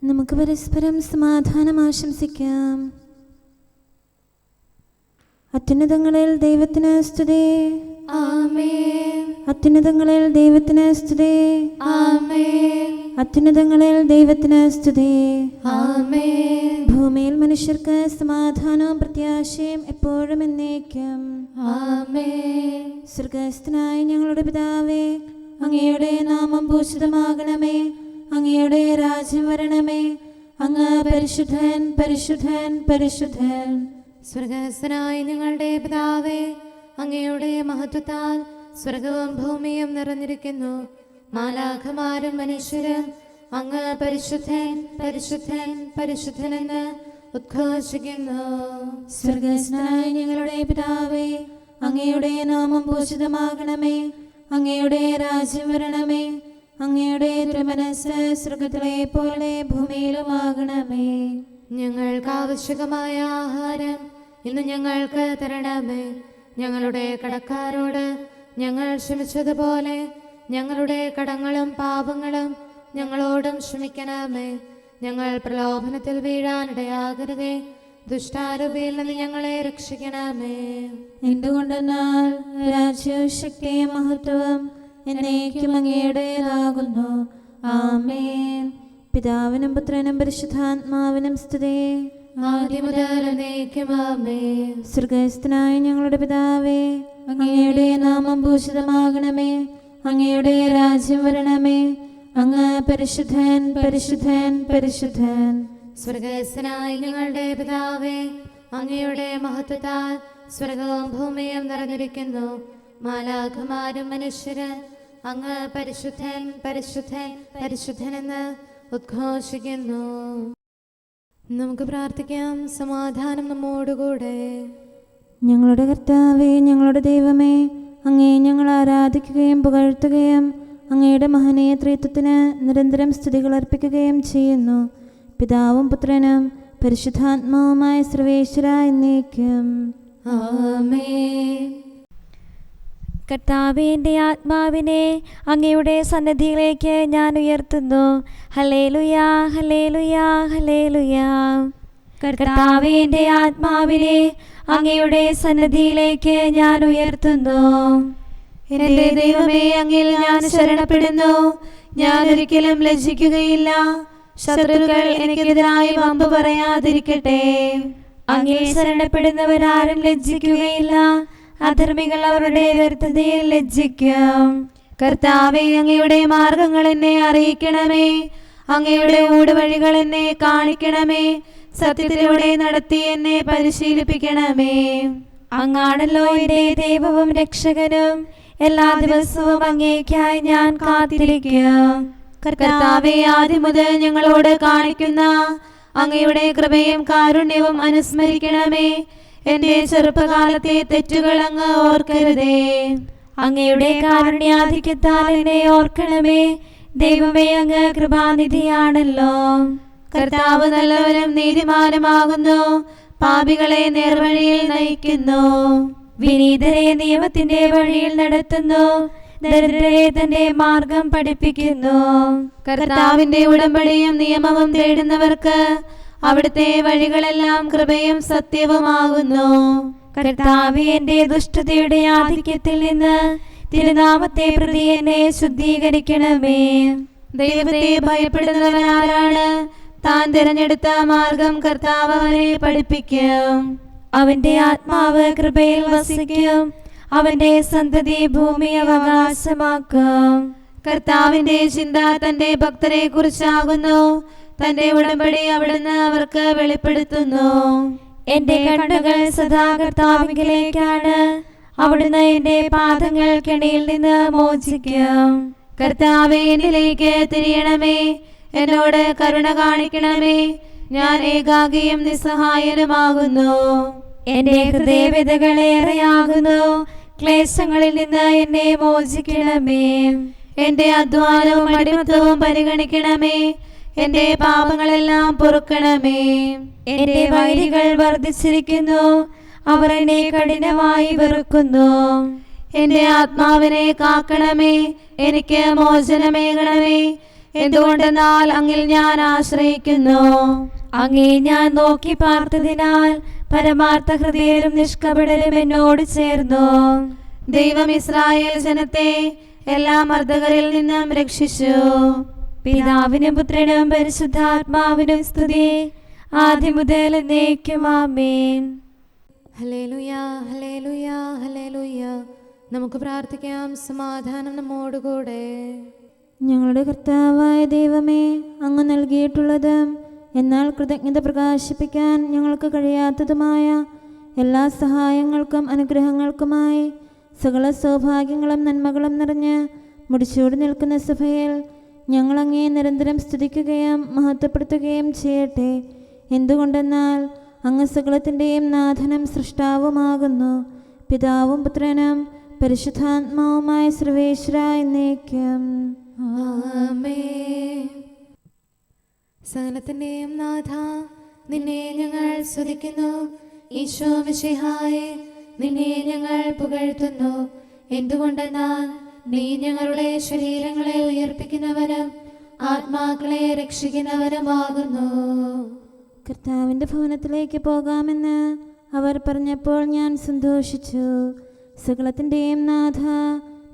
നമുക്ക് പരസ്പരം സമാധാനം ആശംസിക്കാം. അത്യുന്നതങ്ങളിൽ ദൈവത്തിന് സ്തുതി. ആമേൻ. അത്യുന്നതങ്ങളിൽ ദൈവത്തിന് സ്തുതി. ആമേൻ. അത്യുന്നതങ്ങളിൽ ദൈവത്തിന് സ്തുതി. ആമേൻ. ഭൂമിയിൽ മനുഷ്യർക്ക് സമാധാനവും പ്രത്യാശയും എപ്പോഴും എന്നേക്കും. ആമേൻ. സ്വർഗ്ഗസ്ഥനായ ഞങ്ങളുടെ പിതാവേ, അങ്ങയുടെ നാമം പൂജിതമാകണമേ. അങ്ങയുടെ രാജ്യം വരണമേ. അങ്ങ് പരിശുദ്ധൻ, പരിശുദ്ധൻ, പരിശുദ്ധൻ. സ്വർഗ്ഗസ്ഥനായ ഞങ്ങളുടെ പിതാവേ, അങ്ങയുടെ മഹത്വത്താൽ സ്വർഗവും ഭൂമിയും നിറഞ്ഞിരിക്കുന്നു. മാലാഖമാരും മനുഷ്യരും അങ്ങ് പരിശുദ്ധൻ, പരിശുദ്ധൻ, പരിശുദ്ധനെന്ന് ഉദ്ഘോഷിക്കുന്നു. സ്വർഗ്ഗസ്ഥനായ ഞങ്ങളുടെ പിതാവേ, അങ്ങയുടെ നാമം പൂജിതമാകണമേ. അങ്ങയുടെ രാജ്യം വരണമേ. അങ്ങയുടെ തിരുമനസ്സ് സ്വർഗ്ഗത്തിലെ പോലെ ഭൂമിയിലുമാകണമേ. ഞങ്ങൾക്ക് ആവശ്യമായ ആഹാരം ഇന്ന് ഞങ്ങൾക്ക് തരണമേ. ഞങ്ങളുടെ കടക്കാരോട് ഞങ്ങൾ ക്ഷമിച്ചതുപോലെ ഞങ്ങളുടെ കടങ്ങളും പാപങ്ങളും ഞങ്ങളോടും ക്ഷമിക്കണമേ. ഞങ്ങൾ പ്രലോഭനത്തിൽ വീഴാനിടയാകരുതേ. ദുഷ്ടാരൂപിയിൽ നിന്ന് ഞങ്ങളെ രക്ഷിക്കണമേ. എന്തുകൊണ്ടെന്നാൽ രാജ്യവും ശക്തിയും മഹത്വവും എന്നേക്കും അങ്ങയുടേതാകുന്നു. ആമേൻ. പിതാവിനും പുത്രനും പരിശുദ്ധാത്മാവിനും സ്തുതി. ആദ്യം മുതൽ എന്നേക്കും ആമേൻ. സ്വർഗ്ഗസ്ഥനായ ഞങ്ങളുടെ പിതാവേ, അങ്ങയുടെ നാമം പൂജിതമാകണമേ. അങ്ങയുടെ രാജ്യം വരണമേ. അങ്ങ് പരിശുദ്ധൻ, പരിശുദ്ധൻ, പരിശുദ്ധൻ. സ്വർഗ്ഗസ്ഥനായ ഞങ്ങളുടെ പിതാവേ, അങ്ങയുടെ മഹത്വത്താൽ സ്വർഗവും ഭൂമിയും നിറഞ്ഞിരിക്കുന്നു. മാലാഖമാരും മനുഷ്യരും അങ്ങ് പരിശുദ്ധൻ, പരിശുദ്ധൻ, പരിശുദ്ധനെന്ന് ഉദ്ഘോഷിക്കുന്നു. നമുക്ക് പ്രാർത്ഥിക്കാം. സമാധാനം നമ്മോടുകൂടെ. ഞങ്ങളുടെ കർത്താവേ, ഞങ്ങളുടെ ദൈവമേ, അങ്ങയെ ഞങ്ങൾ ആരാധിക്കുകയും പുകഴ്ത്തുകയും അങ്ങയുടെ മഹനീയ ത്രിത്വത്തിന് നിരന്തരം സ്തുതികൾ അർപ്പിക്കുകയും ചെയ്യുന്നു. പിതാവും പുത്രനും പരിശുദ്ധാത്മാവുമായ സർവേശ്വര എന്നേക്കും. ആമേൻ. കർത്താവേ, എൻ്റെ ആത്മാവിനെ അങ്ങയുടെ സന്നിധിയിലേക്ക് ഞാൻ ഉയർത്തുന്നു. ഹല്ലേലൂയാ, ഹല്ലേലൂയാ, ഹല്ലേലൂയാ. കർത്താവേ, എൻ്റെ ആത്മാവിനെ അങ്ങയുടെ സന്നിധിയിലേക്ക് ഞാൻ ഉയർത്തുന്നു. എൻ്റെ ദൈവമേ, അങ്ങിൽ ഞാൻ ശരണപ്പെടുന്നു. ഞാൻ ഒരിക്കലും ലജ്ജിക്കുകയില്ല. ശത്രുക്കൾ എനിക്കെതിരായി വമ്പ് പറയാതിരിക്കട്ടെ. അങ്ങിൽ ശരണപ്പെടുന്നവരാരും ലജ്ജിക്കുകയില്ല. അധർമ്മികൾ അവരുടെ വ്യർത്ഥതയിൽ ലജ്ജിക്കും. കർത്താവേ, അങ്ങയുടെ മാർഗങ്ങൾ എന്നെ അറിയിക്കണമേ. അങ്ങയുടെ ഊടുവഴികൾ എന്നെ കാണിക്കണമേ. സത്യത്തിലൂടെ നടത്തി എന്നെ പരിശീലിപ്പിക്കണമേ. അങ്ങാണല്ലോ എൻ്റെ ദൈവവും രക്ഷകനും. എല്ലാ ദിവസവും അങ്ങേയ്ക്കായി ഞാൻ കാത്തിരിക്കും. കർത്താവേ, ആദ്യം മുതൽ ഞങ്ങളോട് കാണിക്കുന്ന അങ്ങയുടെ കൃപയും കാരുണ്യവും അനുസ്മരിക്കണമേ. എന്റെ ചെറുപ്പകാലത്തെ തെറ്റുകൾ അങ്ങ് ഓർക്കരുതേ. അങ്ങയുടെ കാരുണ്യാധിക്യത്താൽ എന്നെ ഓർക്കണമേ. ദൈവമേ, അങ്ങ് കൃപാനിധിയാണല്ലോ. കർത്താവ് നല്ലവനും നീതിമാനുമാകുന്നു. പാപികളെ നേർവഴിയിൽ നയിക്കുന്നു. വിനീതരെ നിയമത്തിന്റെ വഴിയിൽ നടത്തുന്നു. ദരിദ്രരെ തന്റെ മാർഗം പഠിപ്പിക്കുന്നു. കർത്താവിന്റെ ഉടമ്പടിയും നിയമവും തേടുന്നവർക്ക് അവിടുത്തെ വഴികളെല്ലാം കൃപയും സത്യവുമാകുന്നു. കർത്താവേ, എന്റെ ദുഷ്ടതയുടെ ആധിക്യത്തിൽ നിന്ന് തിരുനാമത്തെ പ്രതി എന്നെ ശുദ്ധീകരിക്കണമേ. ദൈവത്തെ ഭയപ്പെടുന്നവനാരാണ്? താൻ തിരഞ്ഞെടുത്ത മാർഗം കർത്താവ് അവനെ പഠിപ്പിക്കും. അവന്റെ ആത്മാവ് കൃപയിൽ വസിക്കും. അവന്റെ സന്തതി ഭൂമി അവകാശമാക്കും. കർത്താവിന്റെ ചിന്ത തന്റെ ഭക്തരെ കുറിച്ചാകുന്നു. തന്റെ ഉടമ്പടി അവിടുന്ന് അവർക്ക് വെളിപ്പെടുത്തുന്നു. എന്റെ കണ്ണുകൾ സദാ കർത്താവിലേക്കാണ്. അവിടുന്ന് എന്റെ പാദങ്ങൾ കെണിയിൽ നിന്ന് മോചിക്കും. കർത്താവേ, എന്നിലേക്ക് തിരിയണമേ. എന്നോട് കരുണ കാണിക്കണമേ. ഞാൻ ഏകാകിയും നിസ്സഹായനുമാകുന്നു. എന്റെ ഹൃദയവേദകളേറെയാകുന്നു. ക്ലേശങ്ങളിൽ നിന്ന് എന്നെ മോചിക്കണമേ. എന്റെ അധ്വാനവും അടിമത്തവും പരിഗണിക്കണമേ. എന്റെ പാപങ്ങളെല്ലാം പൊറുക്കണമേ. എന്റെ വൈരികൾ വർദ്ധിച്ചിരിക്കുന്നു. അവർ എന്നെ കഠിനമായി വെറുക്കുന്നു. എന്റെ ആത്മാവിനെ കാക്കണമേ. എനിക്ക് മോചനമേകണമേ. എന്തുകൊണ്ടെന്നാൽ അങ്ങിൽ ഞാൻ ആശ്രയിക്കുന്നു. അങ്ങേ ഞാൻ നോക്കി പാർത്തതിനാൽ പരമാർത്ഥ ഹൃദയരും നിഷ്കപടരും എന്നോട് ചേർന്നു. ദൈവം ഇസ്രായേൽ ജനത്തെ എല്ലാ മർദ്ദകരിൽ നിന്നും രക്ഷിച്ചു. പിതാവിനും പുത്രനും പരിശുദ്ധാത്മാവിനും സ്തുതി, ആദ്യം മുതൽ എന്നേക്കും ആമേൻ. ഹല്ലേലൂയ, ഹല്ലേലൂയ, ഹല്ലേലൂയ. നമുക്ക് പ്രാർത്ഥിക്കാം. സമാധാനം നമ്മോടുകൂടെ. ഞങ്ങളുടെ കർത്താവായ ദൈവമേ, അങ്ങ് നൽകിയിട്ടുള്ളതും എന്നാൽ കൃതജ്ഞത പ്രകാശിപ്പിക്കാൻ ഞങ്ങൾക്ക് കഴിയാത്തതുമായ എല്ലാ സഹായങ്ങൾക്കും അനുഗ്രഹങ്ങൾക്കുമായി സകല സൗഭാഗ്യങ്ങളും നന്മകളും നിറഞ്ഞ് മുടിച്ചൂടി നിൽക്കുന്ന സഭയിൽ ഞങ്ങളങ്ങേ നിരന്തരം സ്തുതിക്കുകയും മഹത്വപ്പെടുത്തുകയും ചെയ്യട്ടെ. എന്തുകൊണ്ടെന്നാൽ അങ്ങ് സകലത്തിൻ്റെയും നാഥനും സൃഷ്ടാവുമാകുന്നു. പിതാവും പുത്രനും പരിശുദ്ധാത്മാവുമായ സർവേശ്വരായ എന്നേക്കും ആമേൻ. സകലത്തിൻ്റെയും നാഥ, നിന്നെ ഞങ്ങൾ സ്തുതിക്കുന്നു. ഈശോ മിശിഹായേ, നിന്നെ ഞങ്ങൾ പുകഴ്ത്തുന്നു. എന്തുകൊണ്ടെന്നാൽ നീ ഞങ്ങളുടെ ശരീരങ്ങളെ ഉയർപ്പിക്കുന്നവനും ആത്മാക്കളെ രക്ഷിക്കുന്നവനുമാകുന്നു. കർത്താവിൻ്റെ ഭവനത്തിലേക്ക് പോകാമെന്ന് അവർ പറഞ്ഞപ്പോൾ ഞാൻ സന്തോഷിച്ചു. സകലത്തിൻ്റെയും നാഥ,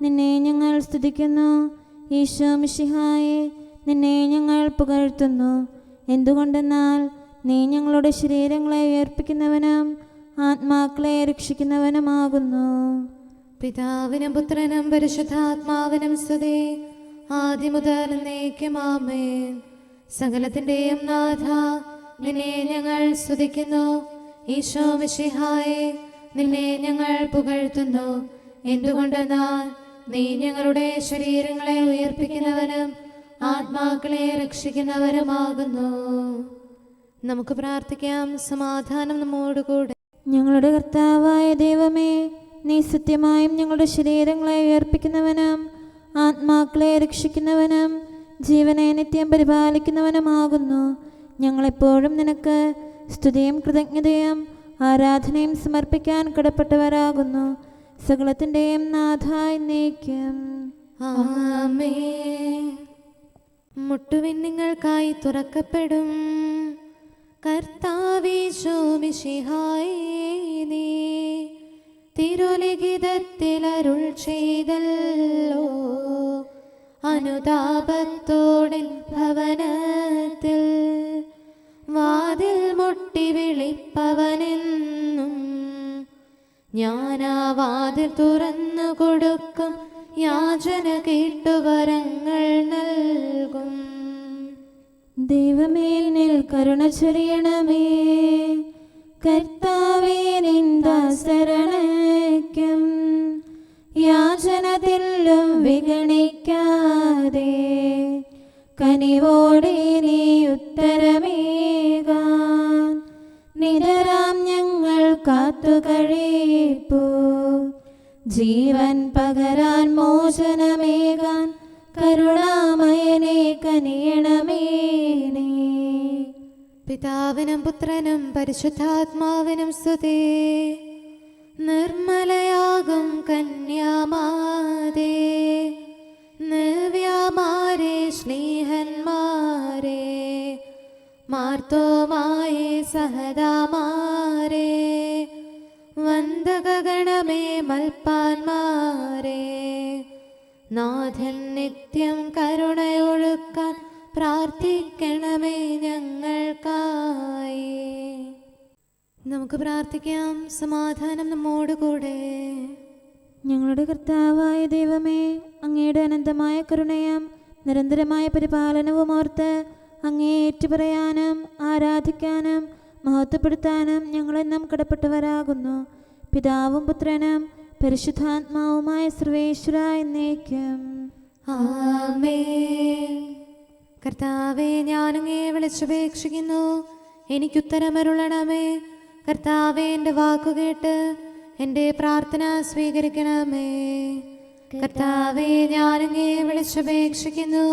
നിന്നെ ഞങ്ങൾ സ്തുതിക്കുന്നു. ഈശോ മിശിഹായേ, നിന്നെ ഞങ്ങൾ പുകഴ്ത്തുന്നു. എന്തുകൊണ്ടെന്നാൽ നീ ഞങ്ങളുടെ ശരീരങ്ങളെ ഉയർപ്പിക്കുന്നവനും ആത്മാക്കളെ രക്ഷിക്കുന്നവനുമാകുന്നു. പിതാവിനും പുത്രനും പരിശുദ്ധാത്മാവിനും സ്തുതി, ആദ്യം മുതൽ എന്നേക്കും ആമേൻ. സകലത്തിൻ്റെയും നാഥ, നിന്നെ ഞങ്ങൾ സ്തുതിക്കുന്നു. ഈശോ മിശിഹായേ, നിന്നെ ഞങ്ങൾ പുകഴ്ത്തുന്നു. എന്തുകൊണ്ടെന്നാൽ നീ ഞങ്ങളുടെ ശരീരങ്ങളെ ഉയർപ്പിക്കുന്നവനും ആത്മാക്കളെ രക്ഷിക്കുന്നവരുമാകുന്നു. നമുക്ക് പ്രാർത്ഥിക്കാം. സമാധാനം നമ്മോടുകൂടെ. ഞങ്ങളുടെ കർത്താവായ ദൈവമേ, നീ സത്യമായും ഞങ്ങളുടെ ശരീരങ്ങളെ ഉയർപ്പിക്കുന്നവനും ആത്മാക്കളെ രക്ഷിക്കുന്നവനും ജീവനെ നിത്യം പരിപാലിക്കുന്നവനുമാകുന്നു. ഞങ്ങളെപ്പോഴും നിനക്ക് സ്തുതിയും കൃതജ്ഞതയും ആരാധനയും സമർപ്പിക്കാൻ കടപ്പെട്ടവരാകുന്നു. സകലത്തിൻ്റെയും നാഥ എന്നേക്കും ആമേൻ. മുട്ടുവിൻ നിങ്ങൾക്കായി തുറക്കപ്പെടും. കർത്താവീശോ മിശിഹായേ, നീ തിരുലിഖിതത്തിൽ അരുൾ ചെയ്തല്ലോ. അനുതാപത്തോടിൻ ഭവനത്തിൽ വാതിൽ മുട്ടി വിളിപ്പവനെന്നും ഞാനാ വാതിൽ തുറന്നു കൊടുക്കും. യാചന കേട്ടു വരങ്ങൾ നൽകും. ദൈവമേ, നിൽ കരുണ ചൊരിയണമേ. കർത്താവേ, നിൻ ദാസരണയ്ക്കും യാചനതിലും വിഗണിക്കാതെ കനിവോടെ നീ ഉത്തരമേകാൻ നിരരാം ഞങ്ങൾ കാത്തുകഴിപ്പൂ. ജീവൻ പകരാൻ മോചനമേകാൻ കരുണാമയനെ കനിയണമേ നീ. പിതാവിനും പുത്രനും പരിശുദ്ധാത്മാവിനും സ്തുതി. നിർമ്മലയാകും കന്യാമാതേ, നവ്യമാരെ സ്നേഹന്മാരെ, മാർത്തോമായേ സഹദാമാരെ, വന്ദകഗണമേ മൽപ്പാന്മാരെ, നാഥൻ നിത്യം കരുണയൊഴുക്കാൻ പ്രാർത്ഥിക്കണമേ ഞങ്ങൾക്കായി. നമുക്ക് പ്രാർത്ഥിക്കാം. സമാധാനം നമ്മോടുകൂടെ. ഞങ്ങളുടെ കർത്താവായ ദൈവമേ, അങ്ങയുടെ അനന്തമായ കരുണയും നിരന്തരമായ പരിപാലനവും ഓർത്ത് അങ്ങേ ഏറ്റുപറയാനും ആരാധിക്കാനും മഹത്വപ്പെടുത്താനും ഞങ്ങളെന്നും കടപ്പെട്ടവരാകുന്നു. പിതാവും പുത്രനും പരിശുദ്ധാത്മാവുമായ സർവേശ്വരായ എന്നേക്കും ആമേൻ. കർത്താവേ, ഞാനങ്ങേ വിളിച്ചപേക്ഷിക്കുന്നു, എനിക്കുത്തരമരുളണമേ. കർത്താവേ, എൻ്റെ വാക്കുകേട്ട് എൻ്റെ പ്രാർത്ഥന സ്വീകരിക്കണമേ. കർത്താവേ, ഞാനങ്ങേ വിളിച്ചപേക്ഷിക്കുന്നു,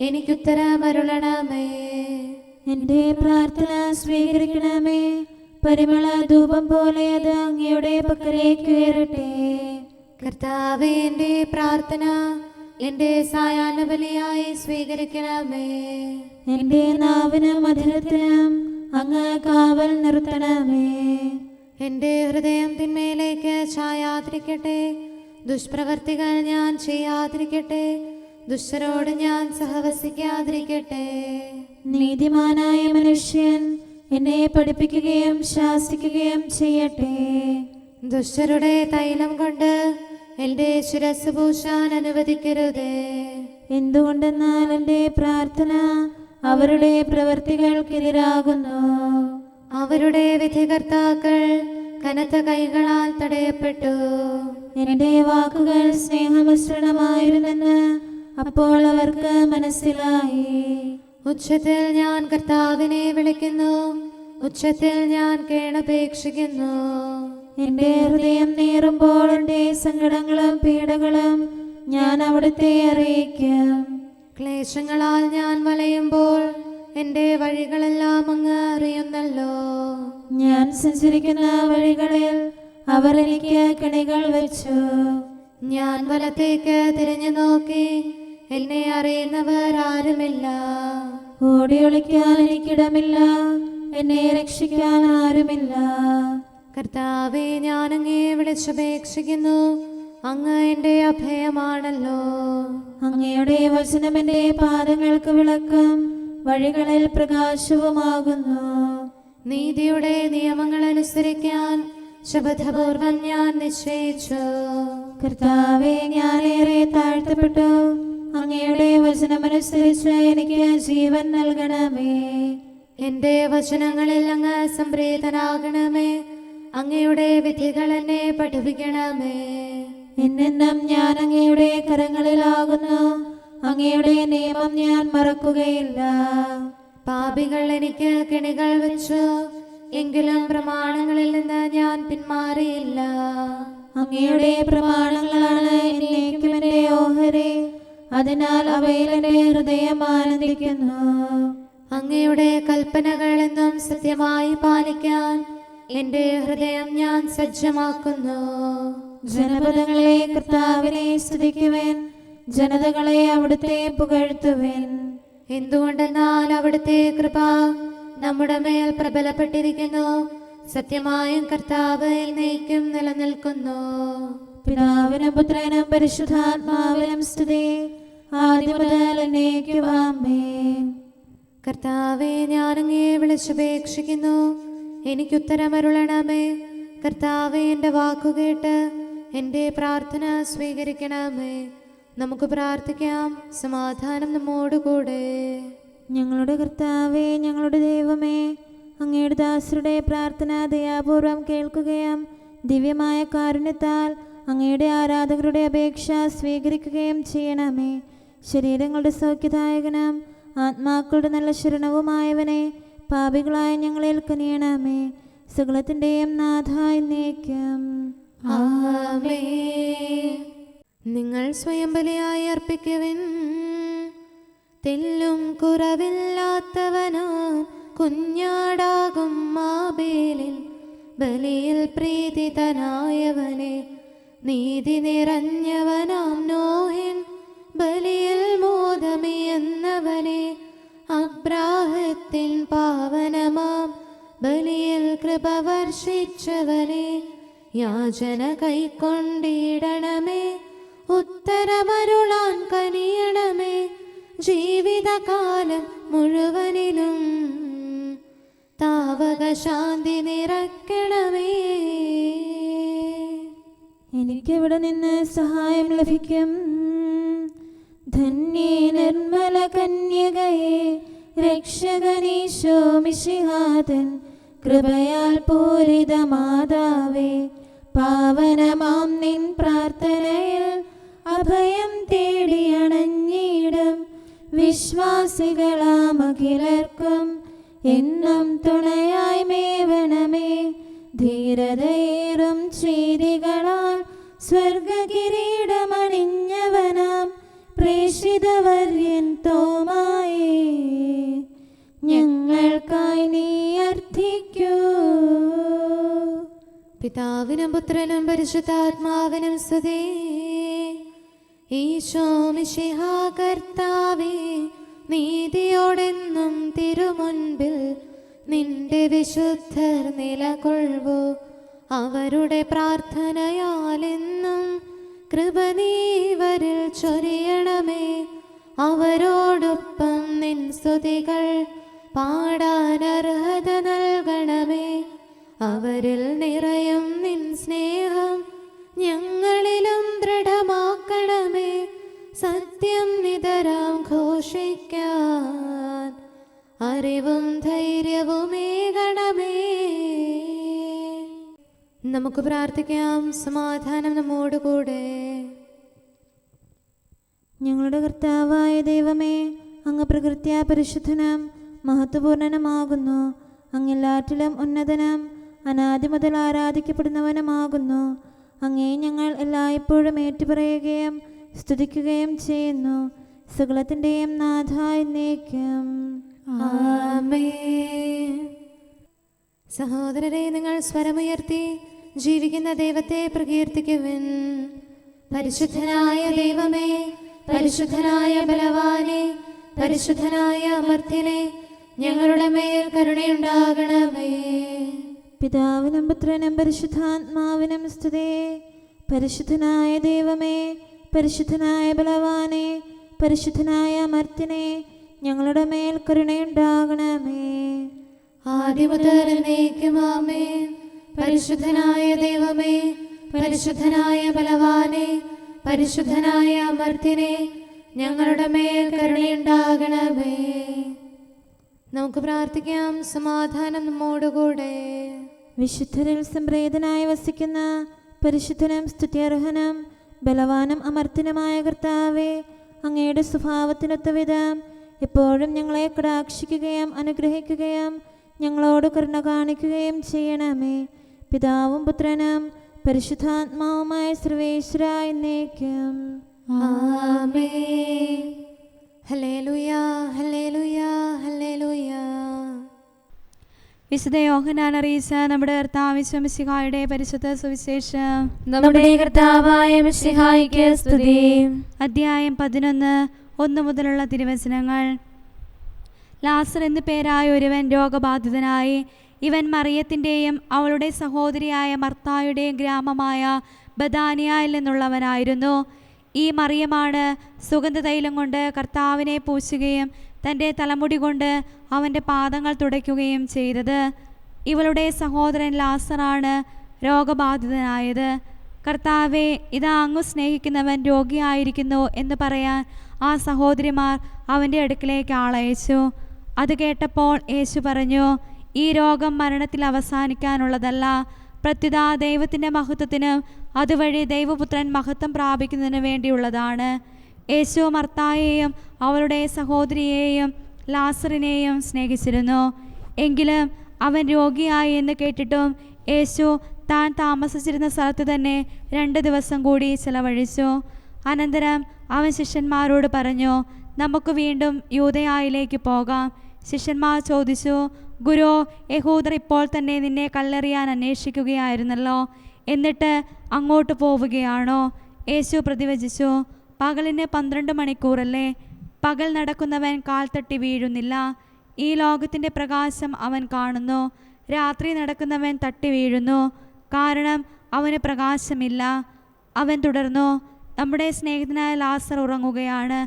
എനിക്കുത്തരമരുളണമേ. എൻ്റെ പ്രാർത്ഥന സ്വീകരിക്കണമേ. പരിമള ധൂപം പോലെ അത് അങ്ങയുടെ പക്കലേക്ക് ഉയരട്ടെ. കർത്താവേ, എൻ്റെ പ്രാർത്ഥന എന്റെ സായാഹ്ന ബലിയായി സ്വീകരിക്കണമേ. എന്റെ നാവിനും മധുരത്തിനും അങ്ങ് കാവൽ നിർത്തണമേ. എന്റെ ഹൃദയം തിന്മയിലേക്ക് ചായാതിരിക്കട്ടെ, ദുഷ്പ്രവർത്തികൾ ഞാൻ ചെയ്യാതിരിക്കട്ടെ, ദുഷ്ടരോട് ഞാൻ സഹവസിക്കാതിരിക്കട്ടെ. നീതിമാനായ മനുഷ്യൻ എന്നെ പഠിപ്പിക്കുകയും ശാസിക്കുകയും ചെയ്യട്ടെ. ദുഷ്ടരുടെ തൈലം കൊണ്ട് എന്റെ ശിരസ് പൂശാൻ അനുവദിക്കരുതേ. എന്തുകൊണ്ടെന്നാൽ എന്റെ പ്രാർത്ഥന അവരുടെ പ്രവൃത്തികൾക്കെതിരാകുന്നു. അവരുടെ വിധികർത്താക്കൾ കനത്ത കൈകളാൽ തടയപ്പെട്ടു. എന്റെ വാക്കുകൾ സ്നേഹമിശ്രണമായിരുന്നെന്ന് അപ്പോൾ അവർക്ക് മനസ്സിലായി. ഉച്ചത്തിൽ ഞാൻ കർത്താവിനെ വിളിക്കുന്നു, ഉച്ചത്തിൽ ഞാൻ കേണപേക്ഷിക്കുന്നു. എന്റെ ഹൃദയം നീറുമ്പോൾ എന്റെ സങ്കടങ്ങളും പീഡകളും ഞാൻ അവിടുത്തെ അറിയിക്കും. ക്ലേശങ്ങളാൽ ഞാൻ വലയുമ്പോൾ എന്റെ വഴികളെല്ലാം അങ്ങ് അറിയുന്നല്ലോ. ഞാൻ സഞ്ചരിക്കുന്ന വഴികളിൽ അവർ എനിക്ക് കെണികൾ വെച്ചു. ഞാൻ വലത്തേക്ക് തിരിഞ്ഞു നോക്കി, എന്നെ അറിയുന്നവർ ആരുമില്ല. ഓടിയൊളിക്കാൻ എനിക്കിടമില്ല, എന്നെ രക്ഷിക്കാൻ ആരുമില്ല. കർത്താവേ, ഞാൻ അങ്ങയെ വിളിച്ചപേക്ഷിക്കുന്നു, അങ്ങ് എന്റെ അഭയമാണല്ലോ. അങ്ങയുടെ വചനം എന്റെ പാദങ്ങൾക്ക് വിളക്കും വഴികളിൽ പ്രകാശവുമാകുന്നു. നീതിയുടെ നിയമങ്ങൾ അനുസരിക്കാൻ ശപഥപൂർവം ഞാൻ നിശ്ചയിച്ചു. കർത്താവേ, ഞാനേറെ താഴ്ത്തപ്പെട്ടു. അങ്ങയുടെ വചനമനുസരിച്ച് എനിക്ക് ജീവൻ നൽകണമേ. എന്റെ വചനങ്ങളിൽ അങ്ങ് സംപ്രീതനാകണമേ. അങ്ങയുടെ വിധികൾ എന്നെ പഠിപ്പിക്കണമേ. എന്നെന്നും ഞാൻ അങ്ങയുടെ കരങ്ങളിലാകുന്നു. അങ്ങയുടെ നിയമം ഞാൻ മറക്കുകയില്ല. പാപികൾ എനിക്ക് കെണികൾ വെച്ചു, എങ്കിലും പ്രമാണങ്ങളിൽ നിന്ന് ഞാൻ പിന്മാറിയില്ല. അങ്ങയുടെ പ്രമാണങ്ങളാണ് എന്നേക്കും എന്റെ ഓഹരി. അതിനാൽ അവയിൽ എന്റെ ഹൃദയം ആനന്ദിക്കുന്നു. അങ്ങയുടെ കൽപ്പനകൾ എന്നും സത്യമായി പാലിക്കാൻ എന്റെ ഹൃദയം ഞാൻ സജ്ജമാക്കുന്നു. ജനപദങ്ങളെ കർത്താവിനെ സ്തുതിക്കുവിൻ, ജനതകളെ അവിടുത്തെ പുകഴ്ത്തുവിൻ. എന്തുകൊണ്ടെന്നാൽ അവിടുത്തെ കൃപ നമ്മുടെ മേൽ പ്രബലപ്പെട്ടിരിക്കുന്നു. സത്യമായും കർത്താവ് എന്നേക്കും നിലനിൽക്കുന്നു. പിതാവിനും പുത്രനും പരിശുദ്ധാത്മാവിനും സ്തുതി, ആദ്യം മുതൽ എന്നേക്കും ആമേൻ. കർത്താവേ, ഞാൻ അങ്ങയെ വിളിച്ചപേക്ഷിക്കുന്നു, എനിക്കുത്തരമരുളണമേ. കർത്താവേ, എൻ്റെ വാക്കുകേട്ട് എൻ്റെ പ്രാർത്ഥന സ്വീകരിക്കണമേ. നമുക്ക് പ്രാർത്ഥിക്കാം. സമാധാനം നമ്മോടുകൂടെ. ഞങ്ങളുടെ കർത്താവേ, ഞങ്ങളുടെ ദൈവമേ, അങ്ങയുടെ ദാസരുടെ പ്രാർത്ഥന ദയാപൂർവം കേൾക്കുകയും ദിവ്യമായ കാരുണ്യത്താൽ അങ്ങയുടെ ആരാധകരുടെ അപേക്ഷ സ്വീകരിക്കുകയും ചെയ്യണമേ. ശരീരങ്ങളുടെ സൗഖ്യദായകനും ആത്മാക്കളുടെ നല്ല ശരണവുമായവനെ പാപികളായ ഞങ്ങളിൽ കനിയണമേ. സകലത്തിൻ്റെയും നാഥായി എന്നേക്കും ആമേൻ. നിങ്ങൾ സ്വയം ബലിയായി അർപ്പിക്കുവിൻ. തെല്ലും കുറവില്ലാത്തവനാം കുഞ്ഞാടാകും ആബേലിൽ ബലിയിൽ പ്രീതിതനായവനെ, നീതി നിറഞ്ഞവനാം നോഹിൻ ബലിയിൽ മോദമിയെന്നവനെ, അബ്രാഹത്തിൻ പാവനമാം ബലിയിൽ കൃപ വർഷിച്ചവനെ, യാചന കൈക്കൊണ്ടിടണമേ. ഉത്തരമരുളാൻ കനിയണമേ. ജീവിതകാലം മുഴുവനിലും താവക ശാന്തി നിറയ്ക്കണമേ. എനിക്കെവിടെ നിന്ന് സഹായം ലഭിക്കും? ധന്യേ നിർമ്മല കന്യകയെ രക്ഷകനീശോ മിശിഹാതൻ കൃപയാൽ പൂരിത മാതാവേ, പാവനമാം നിൻ പ്രാർത്ഥനയിൽ അഭയം തേടിയണഞ്ഞിടും വിശ്വാസികളാം അഖിലർക്കും എന്നും തുണയായി മേവണമേ. ധീരതയേറും ചെയ്തികളാൽ സ്വർഗകിരീടമണിഞ്ഞവനാം പ്രേഷിതവര്യൻ തോമായേ, ഞങ്ങൾക്കായി നീ അർത്ഥിക്കൂ. പിതാവിനും പുത്രനും പരിശുദ്ധാത്മാവിനും സ്തുതി. ഈശോ മിശിഹാ കർത്താവേ, നീതിയോടെന്നും തിരുമുൻപിൽ നിന്റെ വിശുദ്ധർ നിലകൊള്ളുവോ. അവരുടെ പ്രാർത്ഥനയാലെന്നും കൃപ നീവരിൽ ചൊരിയണമേ. അവരോടൊപ്പം നിൻ സ്തുതികൾ പാടാൻ അർഹത നൽകണമേ. അവരിൽ നിറയും നിൻ സ്നേഹം ഞങ്ങളിലും ദൃഢമാക്കണമേ. സത്യം നിതരാം ഘോഷിക്കാൻ അറിവും ധൈര്യവുമേകണമേ. നമുക്ക് പ്രാർത്ഥിക്കാം. സമാധാനം നമ്മോടുകൂടെ. ഞങ്ങളുടെ കർത്താവായ ദൈവമേ, അങ്ങ് പ്രകൃത്യാ പരിശുദ്ധനും മഹത്വപൂർണനുമാകുന്നു. അങ്ങെല്ലാറ്റിലും ഉന്നതനും അനാദി മുതൽ ആരാധിക്കപ്പെടുന്നവനുമാകുന്നു. അങ്ങേ ഞങ്ങൾ എല്ലായ്പ്പോഴും ഏറ്റുപറയുകയും സ്തുതിക്കുകയും ചെയ്യുന്നു. സകലത്തിൻ്റെയും നാഥ എന്നേക്കും. ആമേൻ. സഹോദരരെ, നിങ്ങൾ സ്വരമുയർത്തി ജീവിക്കുന്ന ദൈവത്തെ പ്രകീർത്തിക്കുവിൻ. പരിശുദ്ധനായ ദൈവമേ, പരിശുദ്ധനായ ബലവാനെ, പരിശുദ്ധനായ അമർത്യനെ, ഞങ്ങളുടെ മേൽ കരുണയുണ്ടാകണമേ. പിതാവിനും പുത്രനും പരിശുദ്ധാത്മാവിനും സ്തുതി. പരിശുദ്ധനായ ദൈവമേ, പരിശുദ്ധനായ ബലവാനെ, പരിശുദ്ധനായ അമർത്യനെ, ഞങ്ങളുടെ മേൽ കരുണയുണ്ടാകണമേ. ആദിമുതൽ എന്നേക്കും ആമേൻ. പരിശുദ്ധനായ ദൈവമേ, പരിശുദ്ധനായ ബലവാനെ, പരിശുദ്ധനായ അമർത്യനെ, ഞങ്ങളുടെ മേൽ കരുണയുണ്ടാകണമേ. നമുക്ക് പ്രാർത്ഥിക്കാം. സമാധാനം നമ്മോടുകൂടെ. വിശുദ്ധരിൽ സംപ്രീതനായി വസിക്കുന്ന പരിശുദ്ധനും സ്തുത്യർഹനും ബലവാനും അമർത്യനുമായ കർത്താവേ, അങ്ങയുടെ സ്വഭാവത്തിനൊത്ത വിധം എപ്പോഴും ഞങ്ങളെ കടാക്ഷിക്കുകയും അനുഗ്രഹിക്കുകയും ഞങ്ങളോട് കരുണ കാണിക്കുകയും ചെയ്യണമേ. പിതാവും പുത്രനും പരിശുദ്ധാത്മാവുമായ സർവേശ്വര എന്നേക്കും. ആമേൻ. ഹല്ലേലൂയ, ഹല്ലേലൂയ, ഹല്ലേലൂയ. വിശുദ്ധ യോഹന്നാൻ അറിയിച്ച നമ്മുടെ കർത്താവ് മിശിഹായുടെ പരിശുദ്ധ സുവിശേഷം. നമ്മുടെ കർത്താവായ മിശിഹായ്ക്ക് സ്തുതി. അധ്യായം 11, 1 മുതലുള്ള തിരുവചനങ്ങൾ. ലാസർ എന്നു പേരായ ഒരുവൻ രോഗബാധിതനായി. ഇവൻ മറിയത്തിൻ്റെയും അവളുടെ സഹോദരിയായ മർത്തായുടെയും ഗ്രാമമായ ബഥാനിയയിൽ നിന്നുള്ളവനായിരുന്നു. ഈ മറിയമാണ് സുഗന്ധതൈലം കൊണ്ട് കർത്താവിനെ പൂശുകയും തൻ്റെ തലമുടി കൊണ്ട് അവൻ്റെ പാദങ്ങൾ തുടയ്ക്കുകയും ചെയ്തത്. ഇവളുടെ സഹോദരൻ ലാസറാണ് രോഗബാധിതനായത്. കർത്താവെ, ഇതാ അങ്ങ് സ്നേഹിക്കുന്നവൻ രോഗിയായിരിക്കുന്നു എന്ന് പറയാൻ ആ സഹോദരിമാർ അവൻ്റെ അടുക്കിലേക്ക് ആളയച്ചു. അത് കേട്ടപ്പോൾ യേശു പറഞ്ഞു, ഈ രോഗം മരണത്തിൽ അവസാനിക്കാനുള്ളതല്ല, പ്രത്യുത ദൈവത്തിൻ്റെ മഹത്വത്തിനും അതുവഴി ദൈവപുത്രൻ മഹത്വം പ്രാപിക്കുന്നതിന് വേണ്ടിയുള്ളതാണ്. യേശു മർത്തായെയും അവളുടെ സഹോദരിയെയും ലാസറിനെയും സ്നേഹിച്ചിരുന്നു. എങ്കിലും അവൻ രോഗിയായി എന്ന് കേട്ടിട്ടും യേശു താൻ താമസിച്ചിരുന്ന സ്ഥലത്ത് തന്നെ 2 ദിവസം കൂടി ചെലവഴിച്ചു. അനന്തരം അവൻ ശിഷ്യന്മാരോട് പറഞ്ഞു, നമുക്ക് വീണ്ടും യൂദയായിലേക്ക് പോകാം. ശിഷ്യന്മാർ ചോദിച്ചു, ഗുരു, യഹൂദർ ഇപ്പോൾ തന്നെ നിന്നെ കല്ലെറിയാൻ അന്വേഷിക്കുകയായിരുന്നല്ലോ, എന്നിട്ട് അങ്ങോട്ട് പോവുകയാണോ? യേശു പ്രതിവചിച്ചു, പകലിന് 12 മണിക്കൂറല്ലേ? പകൽ നടക്കുന്നവൻ കാൽ തട്ടി വീഴുന്നില്ല. ഈ ലോകത്തിൻ്റെ പ്രകാശം അവൻ കാണുന്നു. രാത്രി നടക്കുന്നവൻ തട്ടി വീഴുന്നു, കാരണം അവന് പ്രകാശമില്ല. അവൻ തുടർന്നു, നമ്മുടെ സ്നേഹിതനായ ലാസർ ഉറങ്ങുകയാണ്,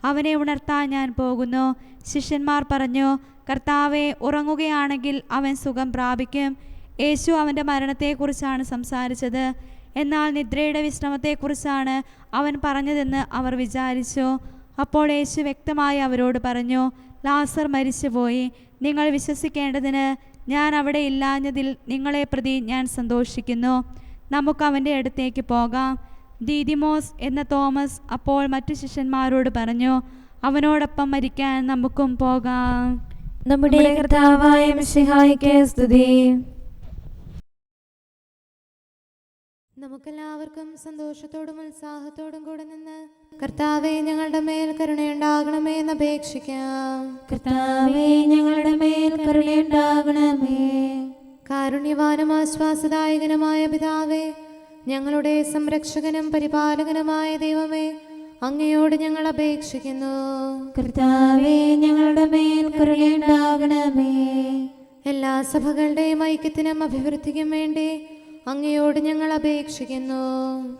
അവനെ ഉണർത്താൻ ഞാൻ പോകുന്നു. ശിഷ്യന്മാർ പറഞ്ഞു, കർത്താവെ, ഉറങ്ങുകയാണെങ്കിൽ അവൻ സുഖം പ്രാപിക്കും. യേശു അവൻ്റെ മരണത്തെക്കുറിച്ചാണ് സംസാരിച്ചത്, എന്നാൽ നിദ്രയുടെ വിശ്രമത്തെക്കുറിച്ചാണ് അവൻ പറഞ്ഞതെന്ന് അവർ വിചാരിച്ചു. അപ്പോൾ യേശു വ്യക്തമായി അവരോട് പറഞ്ഞു, ലാസർ മരിച്ചുപോയി. നിങ്ങൾ വിശ്വസിക്കേണ്ടതിന് ഞാൻ അവിടെ ഇല്ലാഞ്ഞതിൽ നിങ്ങളെ പ്രതി ഞാൻ സന്തോഷിക്കുന്നു. നമുക്ക് അവൻ്റെ അടുത്തേക്ക് പോകാം. ദീദിമോസ് എന്ന തോമസ് അപ്പോൾ മറ്റു ശിഷ്യന്മാരോട് പറഞ്ഞു, അവനോടൊപ്പം മരിക്കാൻ നമുക്കും പോകാം. നമ്മുടെ കർത്താവായ മിശിഹായ്ക്ക് സ്തുതി. നമുക്കെല്ലാവർക്കും സന്തോഷത്തോടും ഉത്സാഹത്തോടും കൂടെ നിന്ന് കർത്താവെ, ഞങ്ങളുടെ മേൽ കരുണയുണ്ടാകണമേ എന്ന് അപേക്ഷിക്കാം. കർത്താവേ, ഞങ്ങളുടെ മേൽ കരുണയുണ്ടാകണമേ. കാരുണ്യവാനും ആശ്വാസദായകനുമായ പിതാവേ, ഞങ്ങളുടെ സംരക്ഷകനും പരിപാലകനുമായ ദൈവമേ, അങ്ങയോട് ഞങ്ങൾ അപേക്ഷിക്കുന്നു. കർത്താവേ ഞങ്ങളുടെ മേൽ കരുണയുണ്ടാകണമേ. എല്ലാ സഭകളുടെയും ഐക്യത്തിനും അഭിവൃദ്ധിക്കും വേണ്ടി അങ്ങയോട് ഞങ്ങൾ അപേക്ഷിക്കുന്നു.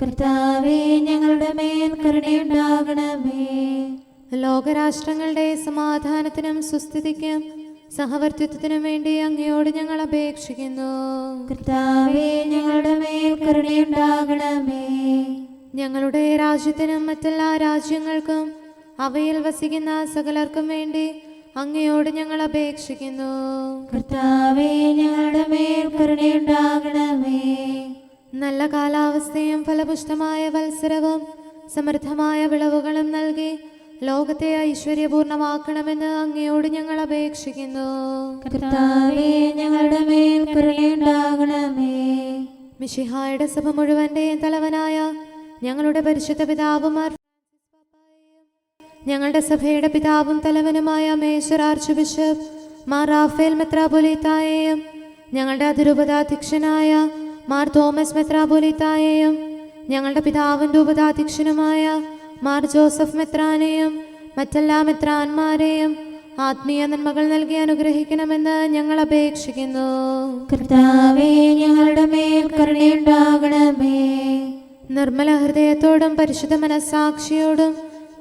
കർത്താവേ ഞങ്ങളുടെ മേൽ കരുണയുണ്ടാകണമേ. ലോകരാഷ്ട്രങ്ങളുടെ സമാധാനത്തിനും സുസ്ഥിതിക്കും സഹവർത്തിത്വത്തിനും വേണ്ടി അങ്ങയോട് ഞങ്ങൾ അപേക്ഷിക്കുന്നു. കർത്താവേ ഞങ്ങളുടെ മേൽ കരുണയുണ്ടാകണമേ. ഞങ്ങളുടെ രാജ്യത്തിനും മറ്റെല്ലാ രാജ്യങ്ങൾക്കും അവയിൽ വസിക്കുന്ന സകലർക്കും വേണ്ടി അങ്ങയോട് ഞങ്ങൾ അപേക്ഷിക്കുന്നു. കർത്താവേ ഞങ്ങളുടെ മേൽ കരുണയുണ്ടാകണമേ. നല്ല കാലാവസ്ഥയും ഫലപുഷ്ടമായ വത്സരവും സമൃദ്ധമായ വിളവുകളും നൽകി ലോകത്തെ ഐശ്വര്യപൂർണമാക്കണമെന്ന് അങ്ങയോട് ഞങ്ങൾ അപേക്ഷിക്കുന്നു. കർത്താവേ ഞങ്ങളുടെ മേൽ കരുണയുണ്ടാകണമേ. മിശിഹായുടെ സഭ മുഴുവന്റെയും തലവനായ ഞങ്ങളുടെ പരിശുദ്ധ പിതാവുമാർ ഞങ്ങളുടെ സഭയുടെ പിതാവും തലവനുമായ major archbishop Mar Raphael മെത്രാപൊലീത്തായെയും ഞങ്ങളുടെ അതിരൂപതാധ്യക്ഷനായ മാർ തോമസ് മെത്രാപൊലീത്തായെയും ഞങ്ങളുടെ പിതാവിൻ്റെ ഉപതാധ്യക്ഷനുമായ മാർ ജോസഫ് മെത്രാനെയും മറ്റെല്ലാ മെത്രാന്മാരെയും ആത്മീയ നന്മകൾ നൽകി അനുഗ്രഹിക്കണമെന്ന് ഞങ്ങൾ അപേക്ഷിക്കുന്നു. കർത്താവേ ഞങ്ങളുടെ മേൽ കരുണയുണ്ടാകണമേ. നിർമ്മല ഹൃദയത്തോടും പരിശുദ്ധ മനസ്സാക്ഷിയോടും